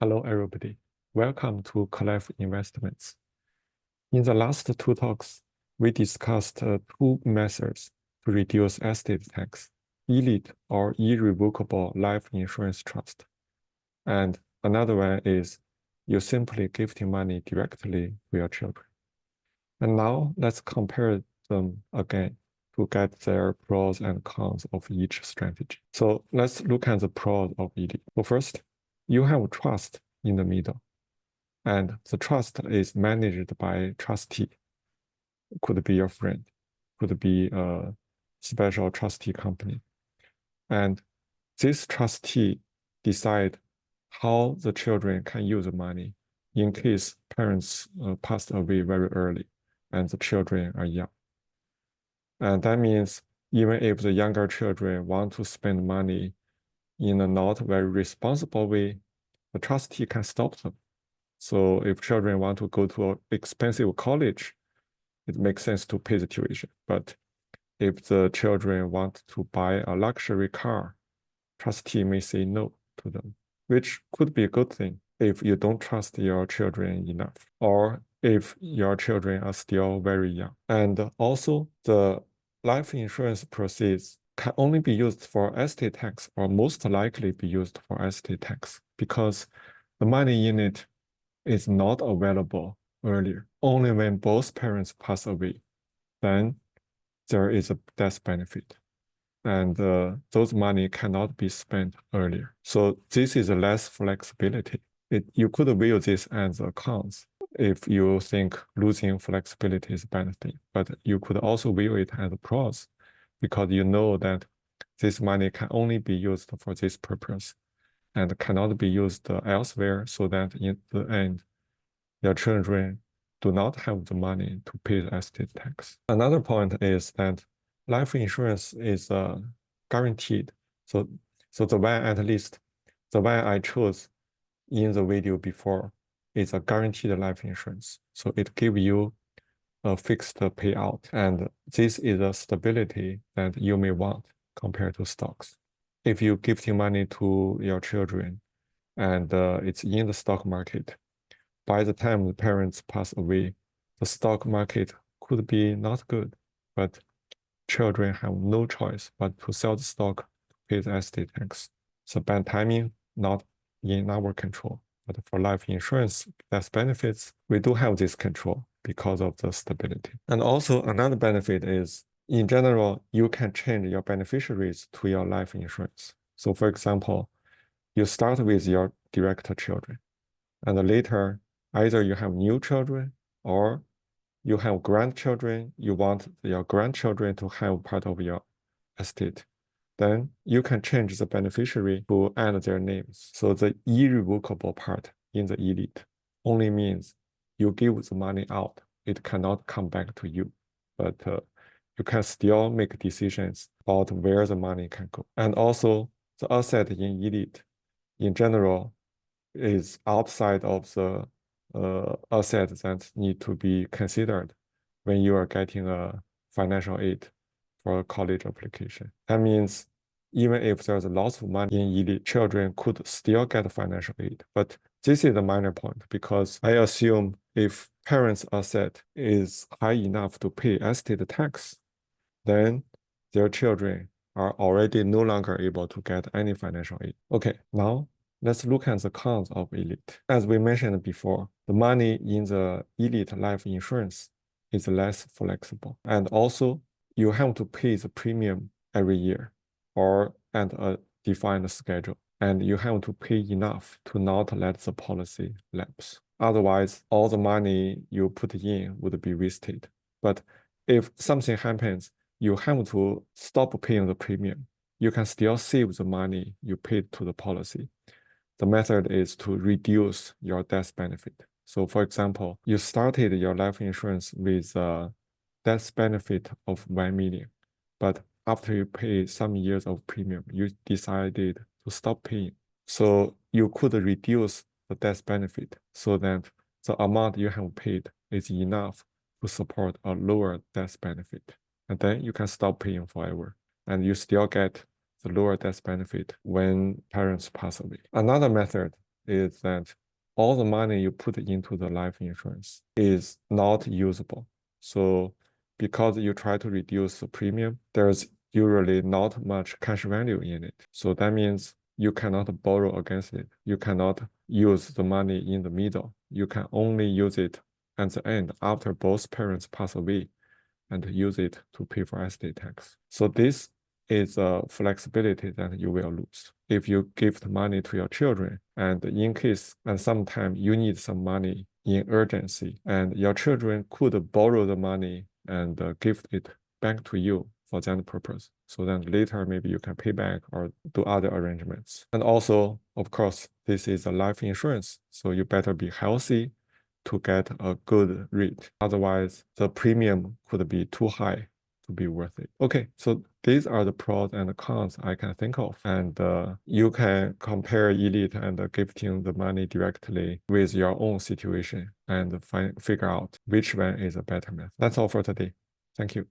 Hello, everybody. Welcome to Clef Investments. In the last two talks, we discussed two methods to reduce estate tax, ILIT or Irrevocable Life Insurance Trust. And another one is you simply gifting money directly to your children. And now let's compare them again to get their pros and cons of each strategy. So let's look at the pros of ILIT. So first, you have trust in the middle. And the trust is managed by a trustee. Could be your friend, could be a special trustee company. And this trustee decide how the children can use the money in case parents passed away very early and the children are young. And that means even if the younger children want to spend money in a not very responsible way, the trustee can stop them. So if children want to go to an expensive college, it makes sense to pay the tuition. But if the children want to buy a luxury car, trustee may say no to them, which could be a good thing if you don't trust your children enough, or if your children are still very young. And also, the life insurance proceeds can only be used for estate tax, or most likely be used for estate tax, because the money in it is not available earlier. Only when both parents pass away, then there is a death benefit. And those money cannot be spent earlier. So this is less flexibility. You could view this as a cons if you think losing flexibility is a bad thing. But you could also view it as a pros because you know that this money can only be used for this purpose and cannot be used elsewhere, so that in the end, your children do not have the money to pay the estate tax. Another point is that life insurance is guaranteed. So the one, at least the one I chose in the video before, is a guaranteed life insurance. So it gives you a fixed payout. And this is a stability that you may want compared to stocks. If you gifting money to your children and it's in the stock market, by the time the parents pass away, the stock market could be not good, but children have no choice but to sell the stock to pay the estate tax. So bad timing, not in our control. But for life insurance death benefits, we do have this control because of the stability. And also another benefit is, in general, you can change your beneficiaries to your life insurance. So for example, you start with your direct children, and later, either you have new children or you have grandchildren, you want your grandchildren to have part of your estate. Then you can change the beneficiary to add their names. So the irrevocable part in the ILIT only means you give the money out. It cannot come back to you, but you can still make decisions about where the money can go. And also the asset in ILIT in general is outside of the assets that need to be considered when you are getting a financial aid for a college application. That means even if there's a lot of money in ILIT, children could still get financial aid. But this is a minor point because I assume if parents' asset is high enough to pay estate tax, then their children are already no longer able to get any financial aid. Okay, now let's look at the cons of ILIT. As we mentioned before, the money in the ILIT life insurance is less flexible. And also, you have to pay the premium every year or at a defined schedule. And you have to pay enough to not let the policy lapse. Otherwise, all the money you put in would be wasted. But if something happens, you have to stop paying the premium. You can still save the money you paid to the policy. The method is to reduce your death benefit. So for example, you started your life insurance with a death benefit of 1 million, but after you pay some years of premium, you decided to stop paying. So you could reduce the death benefit so that the amount you have paid is enough to support a lower death benefit. And then you can stop paying forever. And you still get the lower death benefit when parents pass away. Another method is that all the money you put into the life insurance is not usable. So because you try to reduce the premium, there's usually not much cash value in it. So that means you cannot borrow against it. You cannot use the money in the middle. You can only use it at the end after both parents pass away and use it to pay for estate tax. So this is a flexibility that you will lose if you give the money to your children, and in case and sometimes you need some money in urgency, and your children could borrow the money and give it back to you for that purpose. So then later maybe you can pay back or do other arrangements. And also, of course, this is a life insurance, so you better be healthy to get a good rate. Otherwise, the premium could be too high to be worth it. Okay, so these are the pros and the cons I can think of. And you can compare ELIT and gifting the money directly with your own situation and figure out which one is a better method. That's all for today. Thank you.